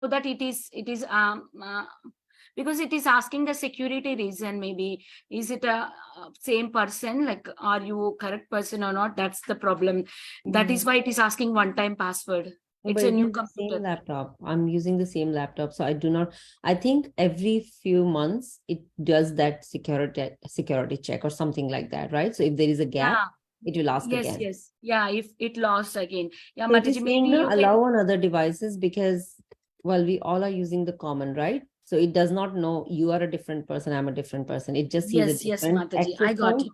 so that it is because it is asking the security reason. Maybe is it a same person, like are you correct person or not? That's the problem. That is why it is asking one time password. No, It's but a it new is the same computer. laptop. I'm using the same laptop, so I do not. I think every few months it does that security check or something like that, right? So if there is a gap, it will ask Yes, again. yes. Yeah, if it lost again. Yeah, So it Mataji, is maybe saying no, you can. allow on other devices because, well, we all are using the common, right? So it does not know you are a different person, I'm a different person. It just sees a Yes, yes, different Mataji, access I got point. it.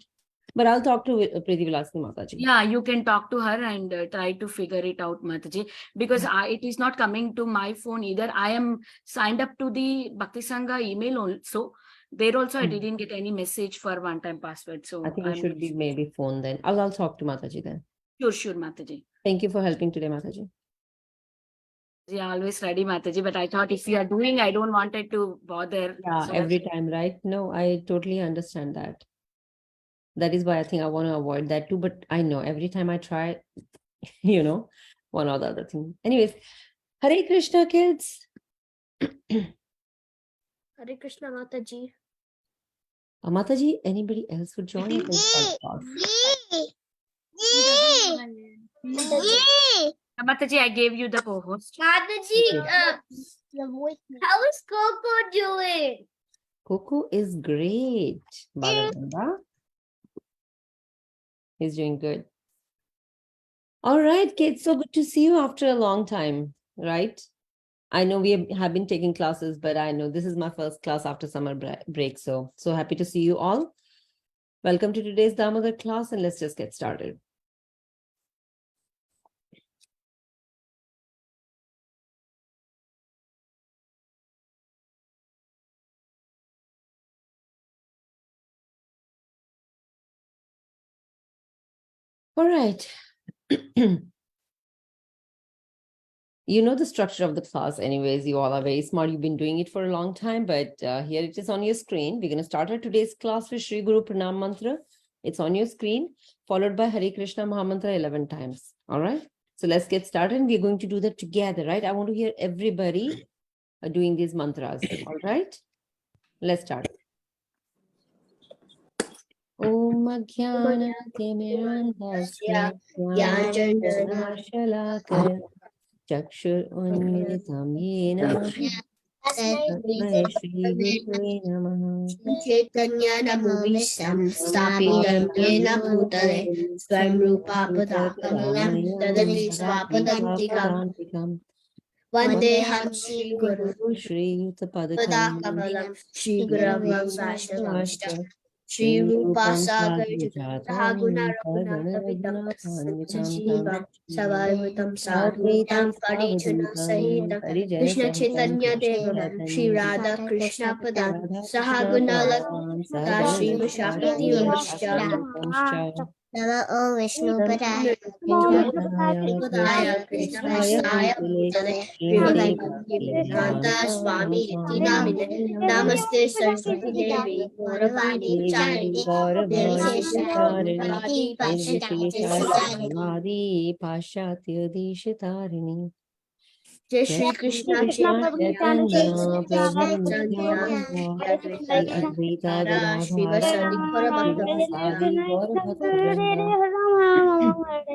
But I'll talk to Preeti Vilasni Mataji. Yeah, you can talk to her and try to figure it out, Mataji, because it is not coming to my phone either. I am signed up to the Bhakti Sangha email also. There also I didn't get any message for one-time password. I So think it I'm should be maybe phone then. I'll talk to Mataji then. sure, Mataji. Thank you for helping today, Mataji. Yeah, always ready, Mataji. But I thought if you are doing, I don't wanted to bother. Yeah, So every that's time, right? No, I totally understand that. That is why I think I want to avoid that too. But I know every time I try, you know, one or the other thing. Anyways, Hare Krishna, kids. Hare Krishna Mataji. Mataji, anybody else would join? I can start off. Mataji, I gave you the co-host. Mataji, Okay. how is Coco doing? Coco is great. Balaganga. He's doing good. All right, kids. So good to see you after a long time, right? I know we have been taking classes, but I know this is my first class after summer break. So happy to see you all. Welcome to today's Damodar class, and let's just get started. All right. You know the structure of the class anyways. You all are very smart. You've been doing it for a long time, but here it is on your screen. We're going to start our today's class with Shri Guru Pranam Mantra. It's on your screen, followed by Hare Krishna Mahamantra 11 times. All right. So let's get started. We're going to do that together, right? I want to hear everybody doing these mantras. All right. Let's start. Om Jnana Timirandhasya Jnana Chakshur Unmilitam Yena Tasmai Shri Gurave Namaha. Chaitanya Namovistam Stapitam Yena Bhutale Swam Rupa Padakamanam Tadadi Swapadantikam Vandeham Shri Guru Shri Padakamalam Shri Guravam Vaishnavamishta Shri Rupa Sagar Sahaguna Raghunatha Vidam Sajivam Savaivatam Sadhutam Parijana Sahitam Krishna Chaitanya Devam Shri Radha Krishna Padam Sahaguna Lakshmi Shri Vishakti Vamsha Nama Om Vishnu Padaya Padaya Krishna Vastaya Bhutale Vedanta Swami Iti Namine Namaste Saraswati Devi Gauravani Charini Nirvisheshadi Nirvisheshadi Pashatya Dishitarini. Jai Shri Krishna Chaitanya Prabhu Nityananda Advaita Shivasadi Gadadhara Sivasadi Gaura Bhaktavrinda.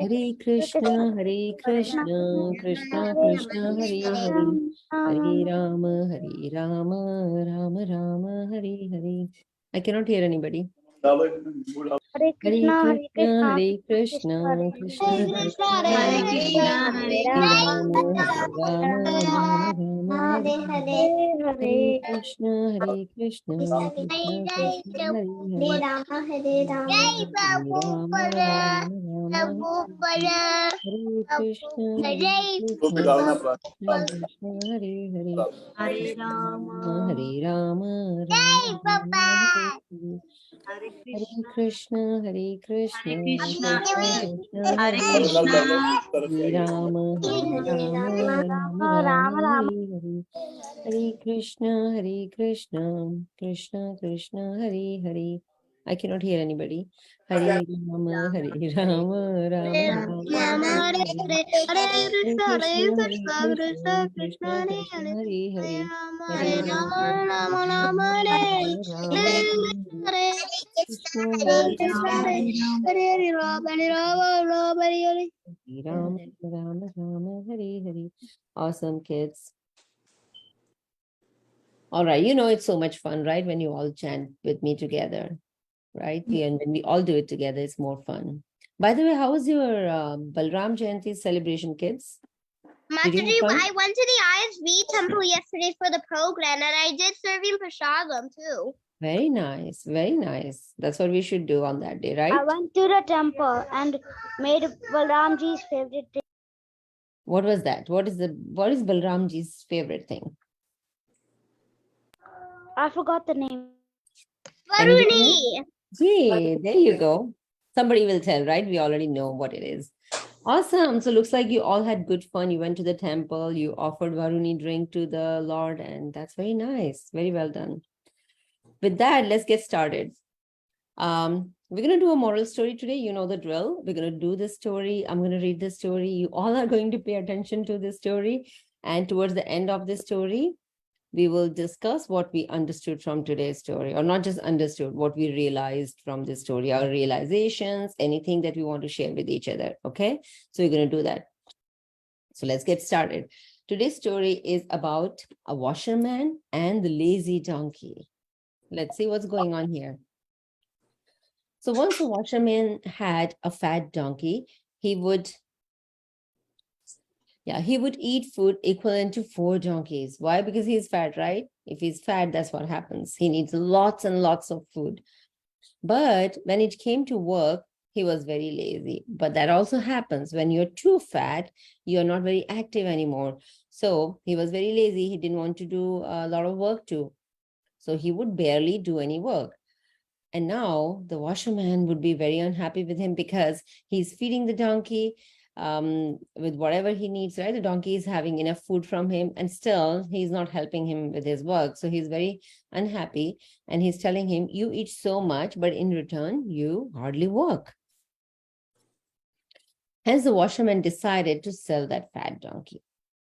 Hare Krishna, Krishna Krishna, Hare Hare, Hare Rama, Rama Rama, Hare Hare. I cannot hear anybody. Hare Hare Krishna, Krishna, Krishna Krishna, Hare Hare Krishna Hare, Hare Hare Rama, Rama Rama, Hare Krishna, Krishna Krishna, Hare Hare, Hare Rama Hare Krishna, Krishna Krishna, Hare Hare, Hare Rama Hare Rama, Rama Hare. Hare Krishna, Krishna Krishna Krishna, Hare Hare Krishna Hare, Hare Rama, Rama Hare Hare, Hare Krishna, Krishna Krishna, Hare Hare, I cannot hear anybody. Hare Rama, Hare Rama, Rama Rama, Hare Hare. Hare Krishna, Hare Krishna, Krishna Krishna, Hare Hare. Hare Rama, Rama Rama, Krishna Hare Rama, Rama Rama, Hare Hare. Awesome, kids. All right, it's so much fun, right? When you all chant with me together, right? And when we all do it together, it's more fun. By the way, how was your Balram Jayanti celebration, kids? Did you have Mataji, fun? I went to the ISV temple yesterday for the program, and I did serving prasadam too. Very nice, very nice. That's what we should do on that day, right? I went to the temple and made Balramji's favorite dish. What was that? What is Balramji's favorite thing? I forgot the name. Anybody know? Varuni. Yay, there you go. Somebody will tell, right? We already know what it is. Awesome. So looks like you all had good fun. You went to the temple, you offered Varuni drink to the Lord, and that's very nice. Very well done. With that, let's get started. We're going to do a moral story today. You know the drill. We're going to do this story. I'm going to read the story. You all are going to pay attention to this story. And towards the end of the story, we will discuss what we understood from today's story, or not just understood, what we realized from this story, our realizations, anything that we want to share with each other. Okay, so we're going to do that. So let's get started. Today's story is about a washerman and the lazy donkey. Let's see what's going on here. So once a washerman had a fat donkey, he would eat food equivalent to 4 donkeys. Why? Because he's fat, right? If he's fat, that's what happens. He needs lots and lots of food. But when it came to work, he was very lazy. But that also happens when you're too fat, you're not very active anymore. So he was very lazy. He didn't want to do a lot of work too. So he would barely do any work. And now the washerman would be very unhappy with him because he's feeding the donkey with whatever he needs, right? The donkey is having enough food from him, and still he's not helping him with his work. So he's very unhappy, and he's telling him, you eat so much, but in return, you hardly work. Hence, the washerman decided to sell that fat donkey,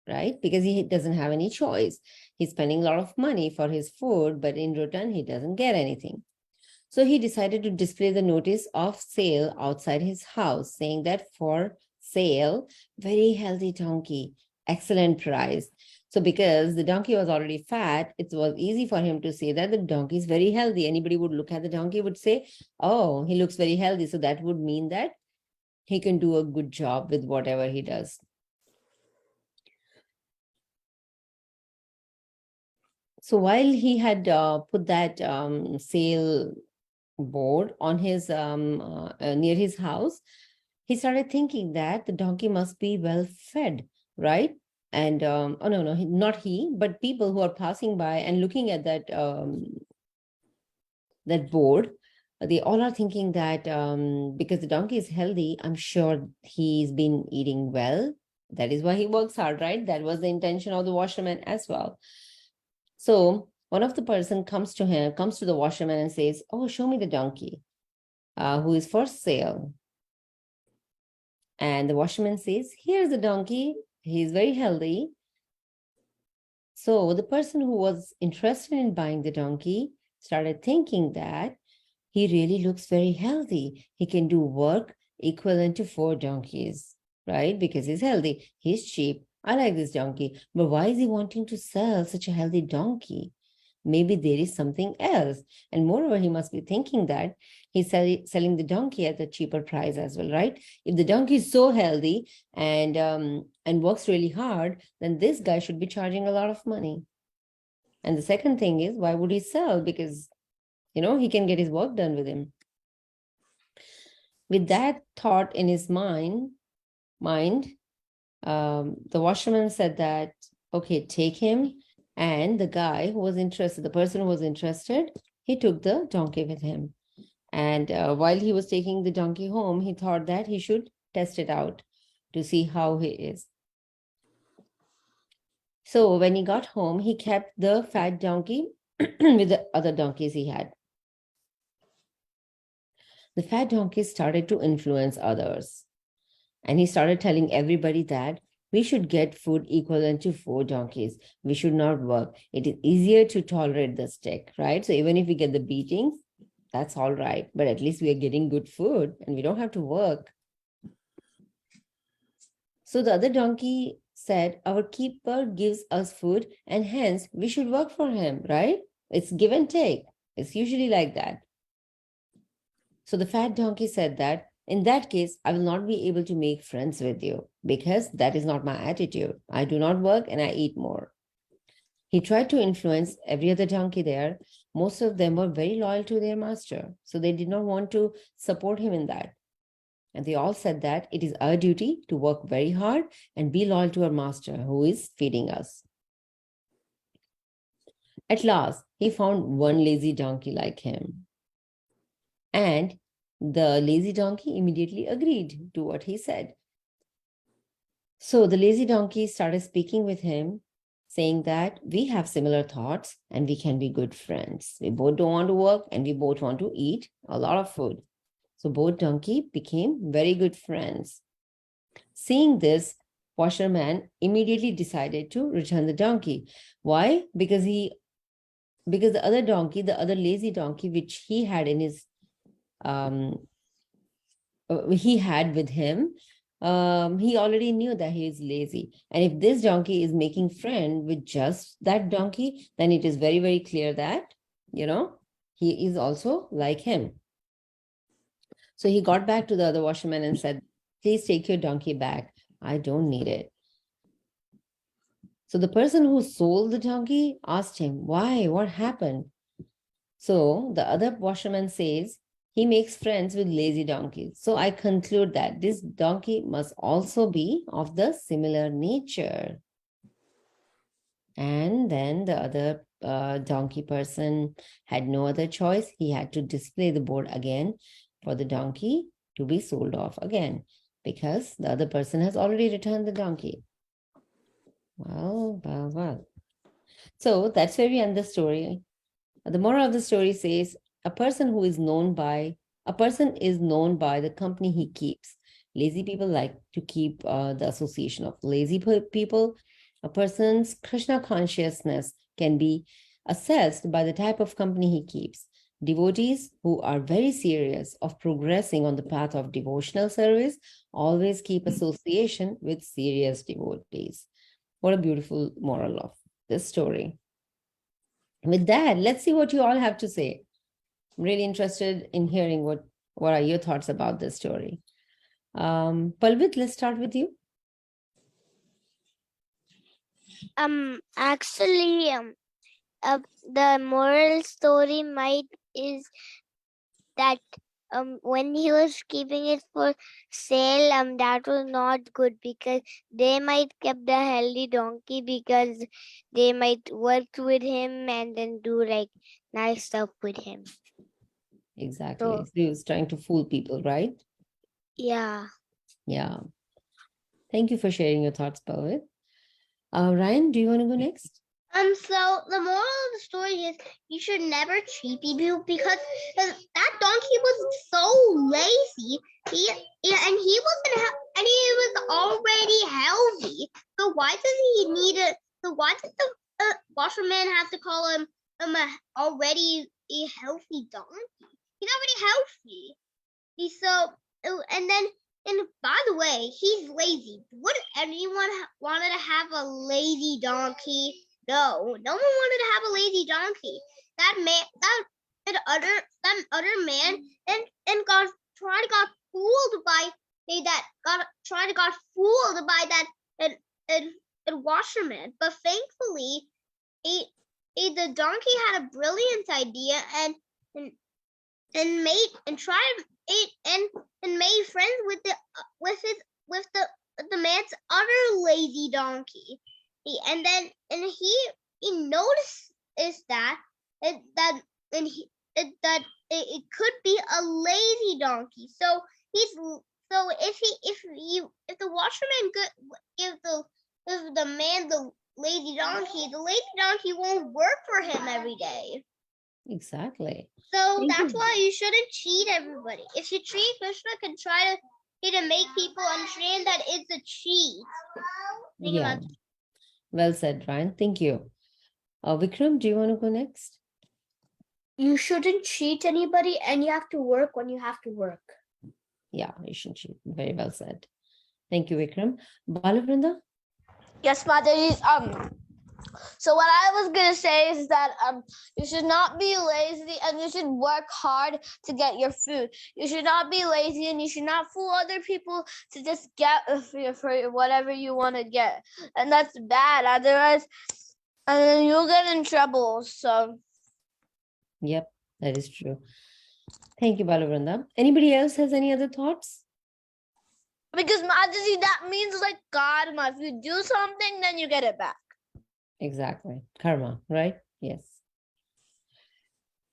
right? Because he doesn't have any choice. He's spending a lot of money for his food, but in return, he doesn't get anything. So he decided to display the notice of sale outside his house, saying that for sale, very healthy donkey, excellent price. So because the donkey was already fat, it was easy for him to say that the donkey is very healthy. Anybody would look at the donkey would say, oh, he looks very healthy. So that would mean that he can do a good job with whatever he does. So while he had put that sale board on his near his house, he started thinking that the donkey must be well fed, right? And oh no, not he, but people who are passing by and looking at that that board, they all are thinking that because the donkey is healthy, I'm sure he's been eating well. That is why he works hard, right? That was the intention of the washerman as well. So one of the person comes to the washerman and says, oh, show me the donkey who is for sale. And the washerman says, here's the donkey. He's very healthy. So the person who was interested in buying the donkey started thinking that he really looks very healthy. He can do work equivalent to 4 donkeys, right? Because he's healthy. He's cheap. I like this donkey. But why is he wanting to sell such a healthy donkey? Maybe there is something else. And moreover, he must be thinking that he's selling the donkey at a cheaper price as well, right? If the donkey is so healthy and works really hard, then this guy should be charging a lot of money. And the second thing is, why would he sell? Because, he can get his work done with him. With that thought in his mind, the washerman said that, okay, take him. And the guy who was interested, the person who was interested, he took the donkey with him. And while he was taking the donkey home, he thought that he should test it out to see how he is. So when he got home, he kept the fat donkey with the other donkeys he had. The fat donkey started to influence others. And he started telling everybody that we should get food equivalent to 4 donkeys. We should not work. It is easier to tolerate the stick, right? So even if we get the beatings, that's all right. But at least we are getting good food and we don't have to work. So the other donkey said, our keeper gives us food and hence we should work for him, right? It's give and take. It's usually like that. So the fat donkey said that, in that case, I will not be able to make friends with you because that is not my attitude. I do not work and I eat more. He tried to influence every other donkey there. Most of them were very loyal to their master. So they did not want to support him in that. And they all said that it is our duty to work very hard and be loyal to our master who is feeding us. At last, he found one lazy donkey like him. And the lazy donkey immediately agreed to what he said. So the lazy donkey started speaking with him, saying that we have similar thoughts and we can be good friends. We both don't want to work and we both want to eat a lot of food. So both donkey became very good friends. Seeing this, washerman immediately decided to return the donkey. Why? Because the other donkey, the other lazy donkey, which he had in his he had with him, he already knew that he is lazy. And if this donkey is making friend with just that donkey, then it is very, very clear that, he is also like him. So he got back to the other washerman and said, please take your donkey back. I don't need it. So the person who sold the donkey asked him, why? What happened? So the other washerman says, he makes friends with lazy donkeys. So I conclude that this donkey must also be of the similar nature. And then the other donkey person had no other choice. He had to display the board again for the donkey to be sold off again because the other person has already returned the donkey. Well. So that's where we end the story. The moral of the story says a person is known by the company he keeps. Lazy people like to keep the association of lazy people. A person's Krishna consciousness can be assessed by the type of company he keeps. Devotees who are very serious of progressing on the path of devotional service always keep association with serious devotees. What a beautiful moral of this story. With that, let's see what you all have to say. I'm really interested in hearing what are your thoughts about this story. Palvit, let's start with you. Actually, the moral story is that when he was keeping it for sale, that was not good because they might keep the healthy donkey because they might work with him and then do like nice stuff with him. Exactly. So he was trying to fool people, right? Yeah. Yeah. Thank you for sharing your thoughts, Palvit. Ryan, do you want to go next? So the moral of the story is you should never cheat people because that donkey was so lazy. He was already healthy. So why does he need it? So why does the washerman have to call him already a healthy donkey? He's already healthy. And by the way, he's lazy. Would anyone wanted to have a lazy donkey? No one wanted to have a lazy donkey. That other man and got fooled by that washerman. But thankfully, the donkey had a brilliant idea and made friends with the man's other lazy donkey. He noticed that it could be a lazy donkey. So if the washerman give the man the lazy donkey won't work for him every day. Exactly. So Thank that's you. why you shouldn't cheat everybody. If you cheat, Krishna can try to make people understand that it's a cheat. Thank you, Yeah. Mataji. Well said, Ryan. Thank you. Vikram, do you want to go next? You shouldn't cheat anybody, and you have to work when you have to work. Yeah, you shouldn't cheat. Very well said. Thank you, Vikram. Balavrinda? Yes, Mataji. So what I was gonna say is that you should not be lazy and you should work hard to get your food. You should not be lazy and you should not fool other people to just get for whatever you want to get, and that's bad. Otherwise, you'll get in trouble. So Yep, that is true. Thank you, Balavrinda. Anybody else has any other thoughts? because Mataji, that means like karma. If you do something, then you get it back. Exactly. Karma, right? Yes.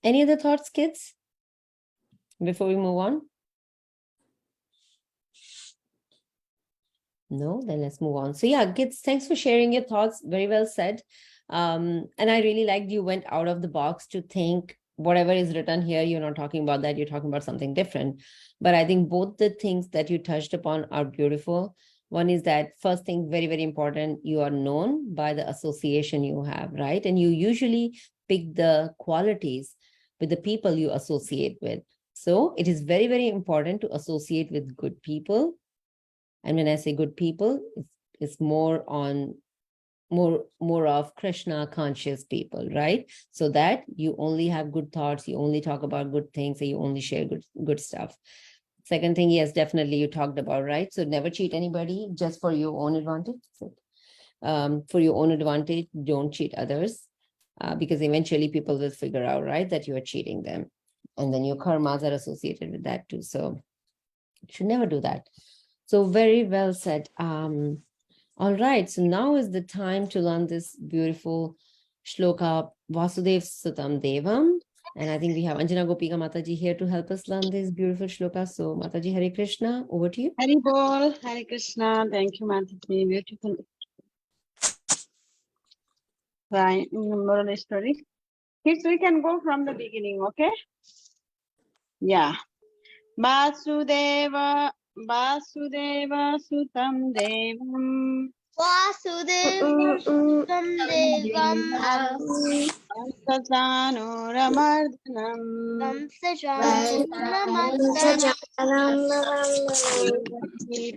Any other thoughts, kids? Before we move on? No, then let's move on. So yeah, kids, thanks for sharing your thoughts. Very well said. And I really liked you went out of the box to think whatever is written here, you're not talking about that, you're talking about something different. But I think both the things that you touched upon are beautiful. One is that first thing, very, very important, you are known by the association you have, right? And you usually pick the qualities with the people you associate with. So it is very, very important to associate with good people. And when I say good people, it's more on more of Krishna conscious people, right? So that you only have good thoughts, you only talk about good things, and you only share good stuff. Second thing, yes, definitely you talked about, right? So never cheat anybody just for your own advantage. For your own advantage, don't cheat others, because eventually people will figure out, right, that you are cheating them, and then your karmas are associated with that too. So you should never do that. So very well said. All right, so now is the time to learn this beautiful shloka, Vasudev Sutam Devam. And I think we have Anjana Gopika Mataji here to help us learn this beautiful shloka. So Mataji, Hare Krishna, over to you. Hari Bol, Hare Krishna. Thank you, Mataji. Beautiful. Right, moral story. Kids, we can go from the beginning, okay? Yeah. Vasudeva Sutam Devam. Vasudeva Sutam Devam. Vasasanuramardanam. Devaki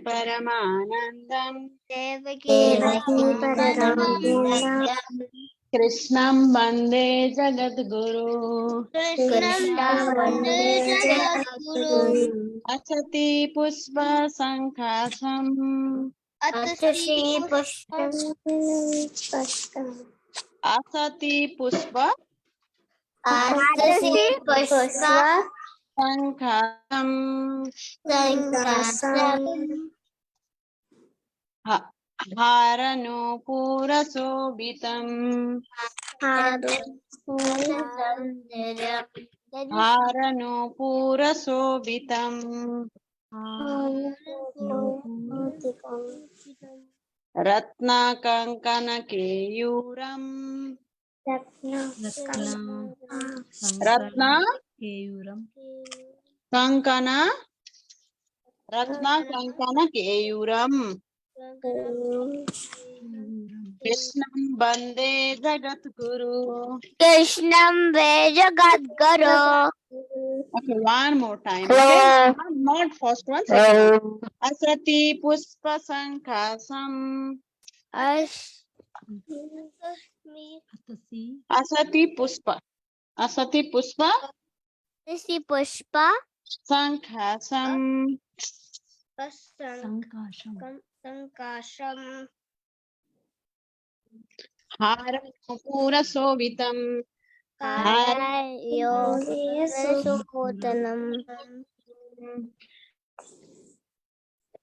Paramanandam. Krishnam Bande Jagadguru. Asati Pushpa Sankhasam. Asati Pushpa Sankhasam. Harano Purasobitam. Harano Purasobitam. Ratna Kankana Keyuram. Ratna Kankana. Ratna Kankana Keyuram. Krishnam Bande Jagat Guru. Krishnam Vejagadguru. Okay, one more time. Okay, not first one, second one. Asati Pushpa Sankhasam. Asati Pushpa. Asati Pushpa Pushpa Sankhasam. Sankasham. Haram Pura Sovitam.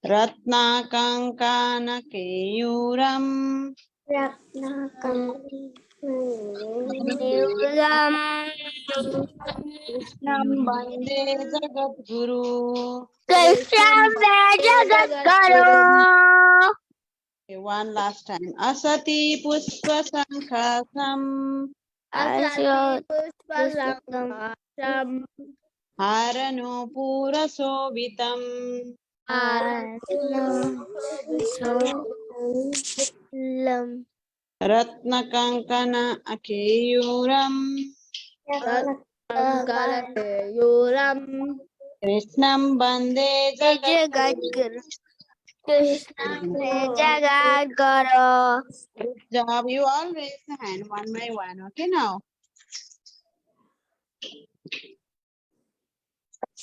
Ratna Kankana Keyuram. Krishnam Bande Jagat Guru. Krishnam Vejagadguru. Okay, one last time. Asati Pushpa Sankhasam. Asya Pushpasankasam Haranupurasovitam Lam Ratnakankana Akeyuram Yuram Krishnam Bande Jagadguru Krishna Jagat. Jagadguru. Good job. You all raise the hand one by one. Okay, now.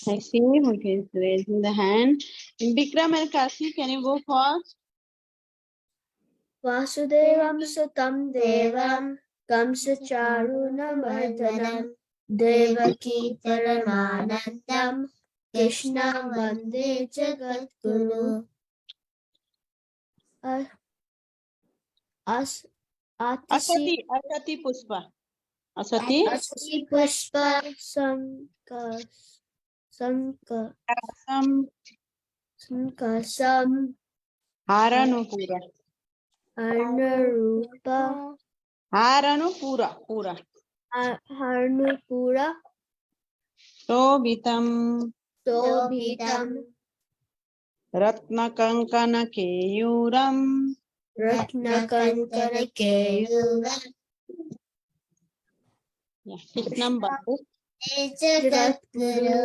I see who is raising the hand. Bikram and Kasi, can you go first? Vasudevam Sutam Devam Kamsacharunamardhanam Devaki Paramanandam Krishna Vande Jagadguru. As Atasi Asati Pushpa. Asati Pushpa Sankasam Haranupura. Arnarupa Pura. Harnupura Sobitam Sobhitam Ratnakankana Keyuram Ratnakankana Keyuram Krishnam Bande. Jagadguru.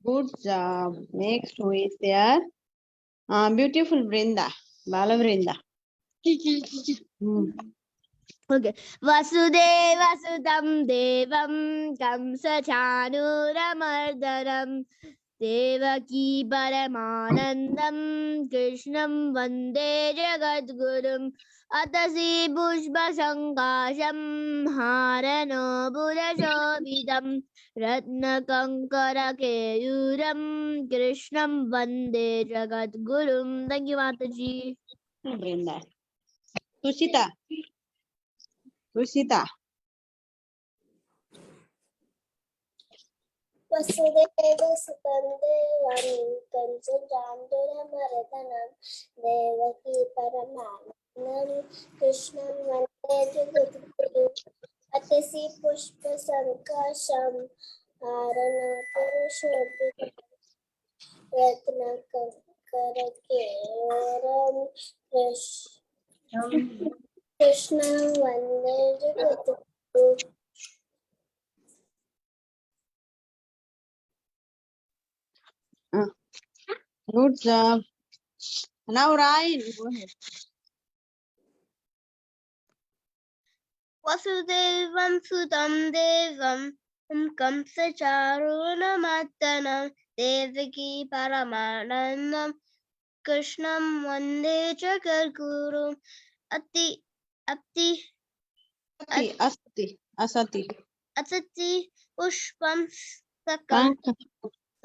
Good job. Next, who is there? Beautiful Brinda. Bala Brinda. Okay. Vasudeva Sudam Devam Kamsachanuramardanam Devaki Paramanandam Krishnam Vande Jagadgurum Atasi Pushpa Sankasham Harano Budashobidam Ratnakankara Keyuram Krishnam Vande Jagadgurum. Thank you, Mataji. Brinda. Tushita. Vasudeva Sutam Devam Kamsacharunamardhanam Devaki Paramanandam Krishnam Vande Jagadguru. Atasi Pushpa Sankasham Haranapurushobitam Ratnakankara Keyuram Krishna Vande Jagadguru. Good job. Now Ryan, go ahead. Vasudevam Sudam Devam Kamsacharunamardhanam Devaki Paramanandam Krishnam Vande Jagadguru. Asati. Atati Pushpam Sanka.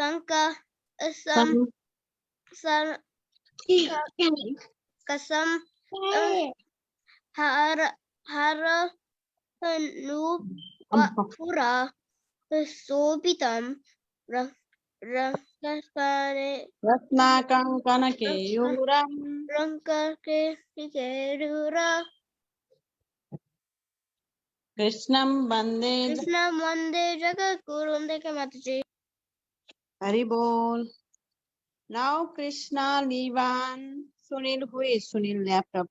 Sankasam Kasam Haranupura Sobitam Ratnakankana Keyuram Rankarkerura Krishnam Bande Krishna Vande Jagadguru. Thank you, Mataji. Haribol. Now Krishna, Livan, Sunil. Who is Sunil laptop?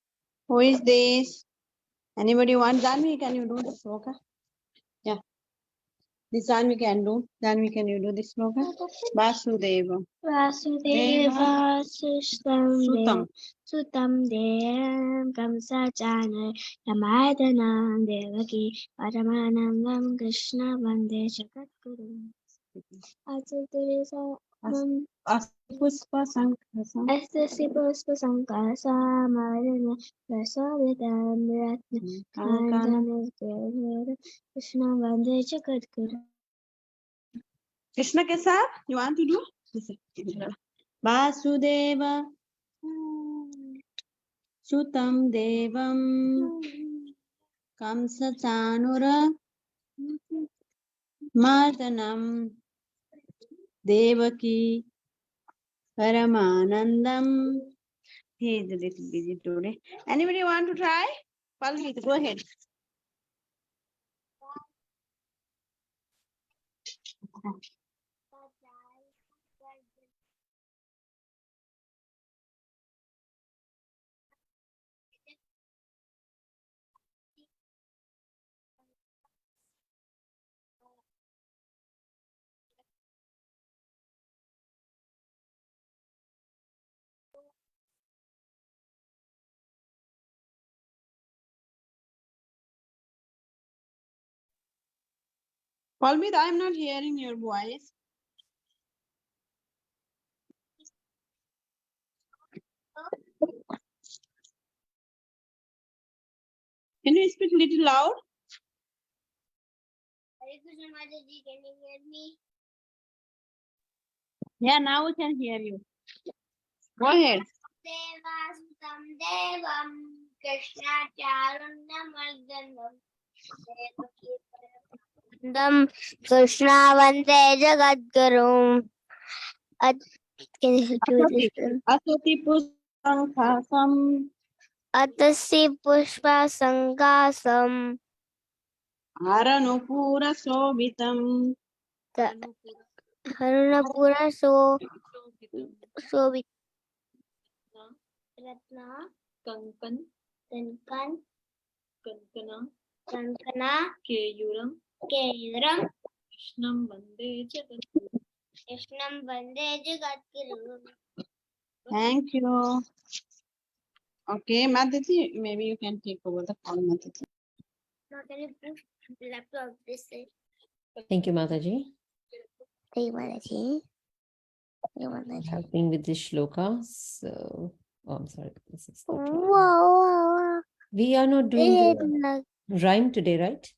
Who is this? Anybody want? Janvi, can you do this sloka? Yeah. This Janvi can do. Janvi, can you do this sloka? Vasudeva. Vasudeva Sutam. Sutam Devam Kamsacharunamardhanam Devaki Paramanandam Krishna Vande Jagadguru. Puspa Sankasam. Asasi Pushpa Sankasam Rasavitam Ratnakankana Keyuram Krishna Vande Jagadguru. Krishna ke saath, you want to do? Vasudeva Sutam Devam Kamsachanura Mardanam Devaki Paramanandam. He is a little busy today. Anybody want to try? Palvit, go ahead. Palmit, I'm not hearing your voice. Can you speak a little loud? Hare Krishna Mataji, can you hear me? Yeah, now we can hear you. Go ahead. Devasutam Devam Krishna Charunamardhanam Krishna Vande Jagadgurum. Can you do this? Asati Pusankasam Atasi Pushpa Sangasam Aranupura Sobitam Harunapura Sobit Ratna Kankan, Kankan Kankana, Kankana Keyuram, Kedram Krishnam Vande Jagat. Krishnam Vande Jagadguru. Thank you. Okay, Mataji, maybe you can take over the call, Mataji. Now can you push the laptop this side? Thank you, Mataji. Thank you, Mataji. Helping with this shloka. So, oh, I'm sorry. This is not right. Wow. We are not doing the rhyme today, right?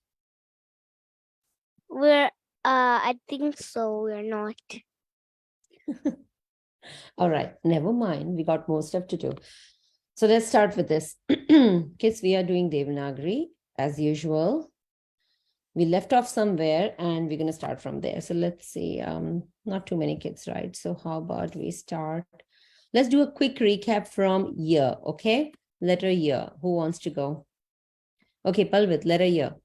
We're I think so. We're not. All right, never mind. We got more stuff to do. So let's start with this. Kids, we are doing Devanagari as usual. We left off somewhere and we're going to start from there. So let's see. Not too many kids, right? So how about we start? Let's do a quick recap from year, okay? Letter year. Who wants to go? Okay, Palvit, letter year.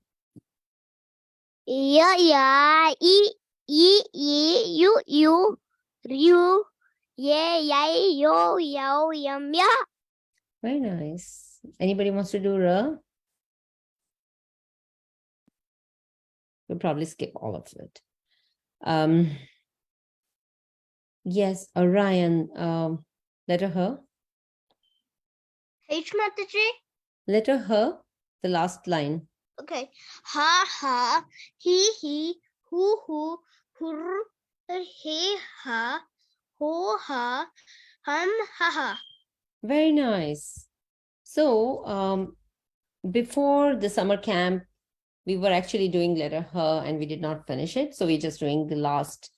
Yeah, you, yeah, yo, yum, yeah. Very nice. Anybody wants to do Ra? We'll probably skip all of it. Yes, Orion, letter her. H Mataji. Letter her, the last line. Okay. Ha, he, who, hur, he, ha, ho, ha, ha. Very nice. So, before the summer camp, we were actually doing letter her and we did not finish it. So we're just doing the last.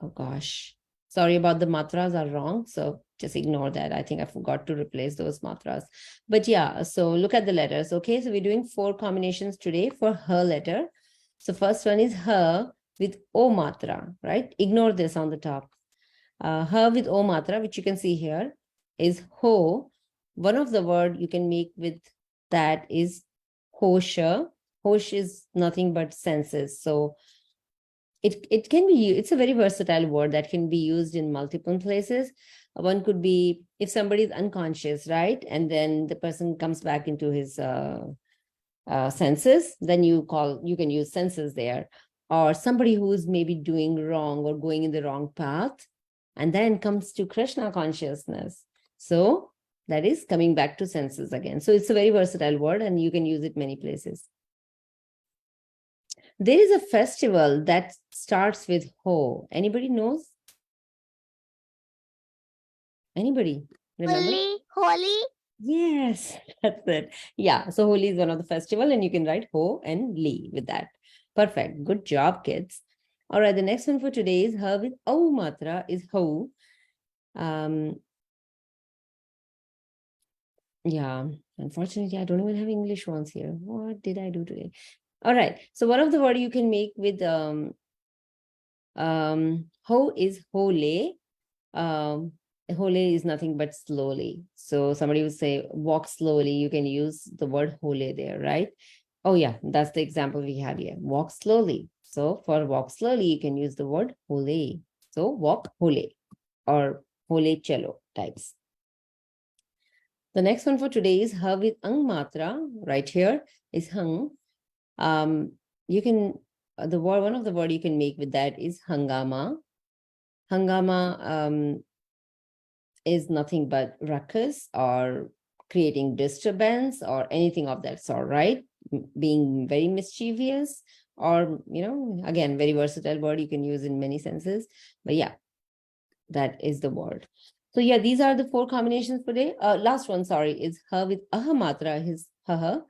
Oh gosh, sorry about the matras are wrong. So just ignore that. I think I forgot to replace those matras. But yeah, so look at the letters. Okay, so we're doing 4 combinations today for her letter. So first one is her with O matra, right? Ignore this on the top. Her with O matra, which you can see here, is ho. One of the word you can make with that is hosha. Hosh is nothing but senses. So it can be, it's a very versatile word that can be used in multiple places. One could be if somebody is unconscious, right? And then the person comes back into his senses, then you can use senses there. Or somebody who's maybe doing wrong or going in the wrong path, and then comes to Krishna consciousness. So that is coming back to senses again. So it's a very versatile word and you can use it many places. There is a festival that starts with Ho. Anybody knows? Anybody remember? Holi. Yes, that's it. Yeah, so Holi is one of the festival and you can write Ho and Li with that. Perfect. Good job, kids. All right, the next one for today is her with O matra is Ho. Yeah, unfortunately, I don't even have English ones here. What did I do today? All right, so one of the word you can make with ho is hole. Hole is nothing but slowly. So somebody would say walk slowly. You can use the word hole there, right? Oh yeah, that's the example we have here. Walk slowly. So for walk slowly, you can use the word hole. So walk hole or hole cello types. The next one for today is ha with ang matra. Right here is hung. You can the word, one of the word you can make with that is hangama. Hangama is nothing but ruckus or creating disturbance or anything of that sort, right? Being very mischievous, or again, very versatile word you can use in many senses. But yeah, that is the word. So yeah, these are the 4 combinations for today. Last one, sorry, is ha with aha matra, his ha.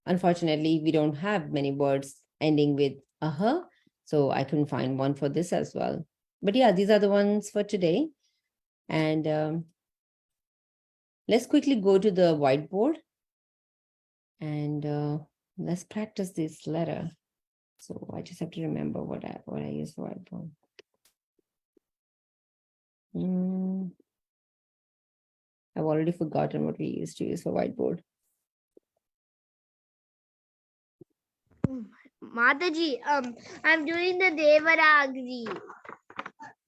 Unfortunately, we don't have many words ending with aha, so I couldn't find one for this as well. But yeah, these are the ones for today. And let's quickly go to the whiteboard and let's practice this letter. So I just have to remember what I use for whiteboard. I've already forgotten what we used to use for whiteboard. Mataji, I'm doing the Devanagari.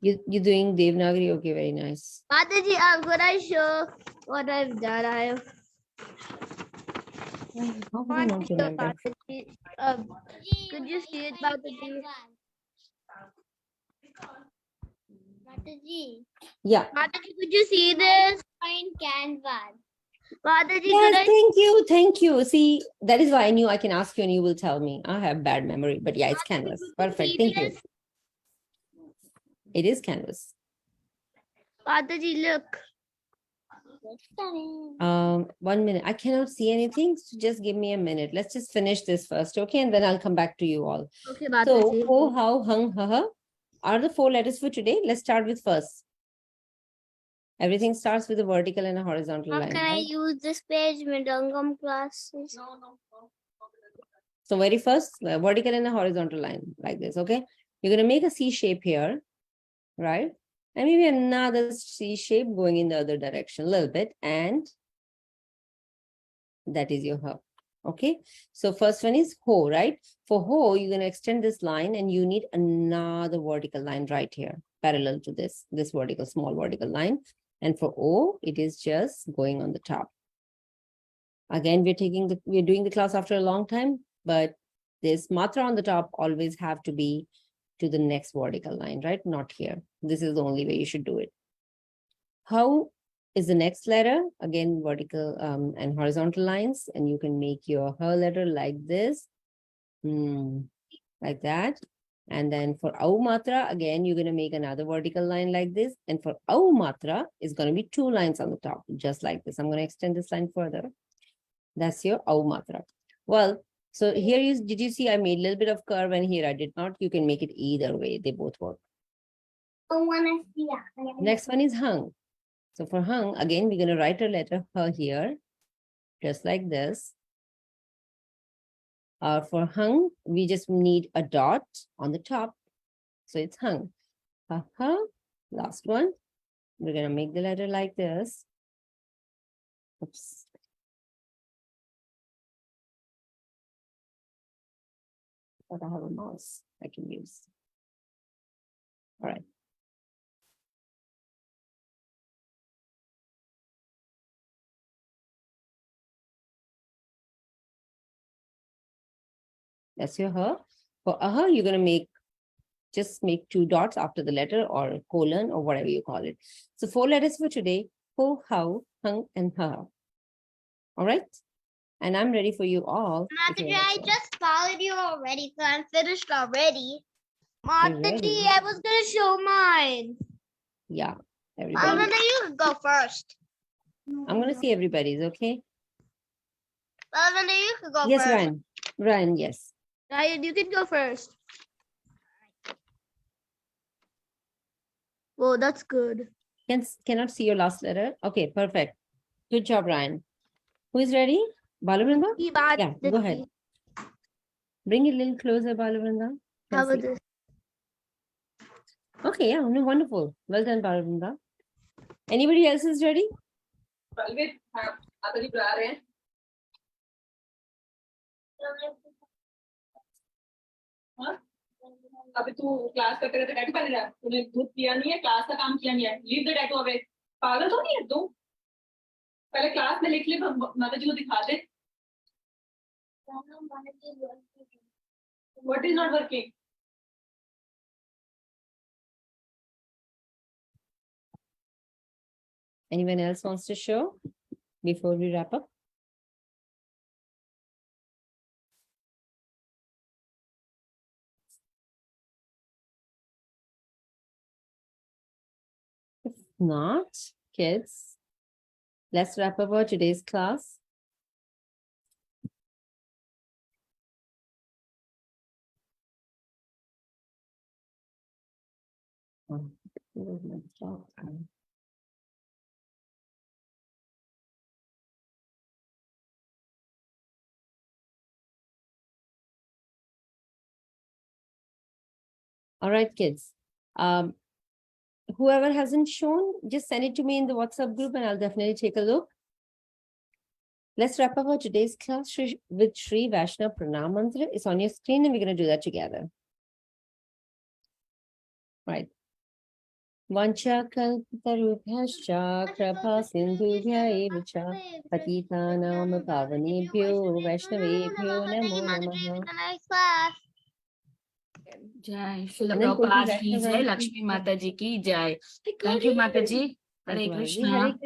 You're doing Devanagari? Okay, very nice. Mataji, could I show what I've done? How would I not remember? Mataji, could you see it, Mataji? Mataji, Yeah. Mataji, could you see this? find canvas. Mataji, Yes, could I? thank you. See, that is why I knew I can ask you and you will tell me. I have bad memory, but yeah, it's canvas. Perfect. Thank you. It is canvas. Mataji, look. 1 minute. I cannot see anything, so just give me a minute. Let's just finish this first, okay? And then I'll come back to you all. Okay, So, Mataji. ho, how, hung, ha are the 4 letters for today. Let's start with first. Everything starts with a vertical and a horizontal How line. can I Right? use this page Midangam classes? So very first, a vertical and a horizontal line like this, okay? You're going to make a C shape here, right? And maybe another C shape going in the other direction a little bit. And that is your ho. Okay. So first one is ho, right? For ho, you're going to extend this line and you need another vertical line right here, parallel to this vertical, small vertical line. And for o, it is just going on the top. Again, we're doing the class after a long time, but this matra on the top always have to be to the next vertical line, right? Not here. This is the only way you should do it. How is the next letter? Again, vertical and horizontal lines, and you can make your her letter like this, like that. And then for au matra, again, you're going to make another vertical line like this. And for au matra, it's going to be 2 lines on the top, just like this. I'm going to extend this line further. That's your au matra. Well, so here is, did you see I made a little bit of curve and here I did not? You can make it either way. They both work. Next one is hung. So for hung, again, we're going to write a letter her here, just like this. For hung, we just need a dot on the top. So it's hung. Last one. We're going to make the letter like this. Oops. But I have a mouse I can use. All right. That's your her. For aha, you're going to just make 2 dots after the letter or colon or whatever you call it. So 4 letters for today. Ho, how, hung, and ha. All right. And I'm ready for you all. Mataji, I just followed you already, so I'm finished already. Mataji, I was gonna show mine. Yeah. Everybody. Lavender, you can go first. I'm going to see everybody's, okay? Lavender, you can go Yes, first. Ryan, yes. Ryan, you can go first. Whoa, that's good. Cannot see your last letter. Okay, perfect. Good job, Ryan. Who is ready? Balabrinda? Yeah, go ahead. Bring it a little closer, Balabrinda. How about this? Okay, yeah, no, wonderful. Well done, Balabrinda. Anybody else is ready? अभी तू class करते करते tattoo पहन रहा है, तूने दूध पिया नहीं है, क्लास का काम किया नहीं है, लीव द टैटू अवे। पागल तो नहीं है तू? पहले क्लास में लिख ले, माता जी को दिखा दे। What is not working? Anyone else wants to show before we wrap up? If not, kids, let's wrap up our today's class. Oh, where's my chalk? All right, kids. Whoever hasn't shown, just send it to me in the WhatsApp group and I'll definitely take a look. Let's wrap up our today's class with Shri Vaishnav Pranam Mantra. It's on your screen and we're going to do that together. Right. Vancha kalpatarubhyascha krapa sindhubhya evacha patitanam pavanebhyo vaishnavebhyo namo namaha. Nice class. Jai Shri And then Prabhupada Kosi ki jai, Vaishnav- Laxmi Mataji ki jai. Thank you, Mataji. Hare Thank you, Mataji. Krishna. Hare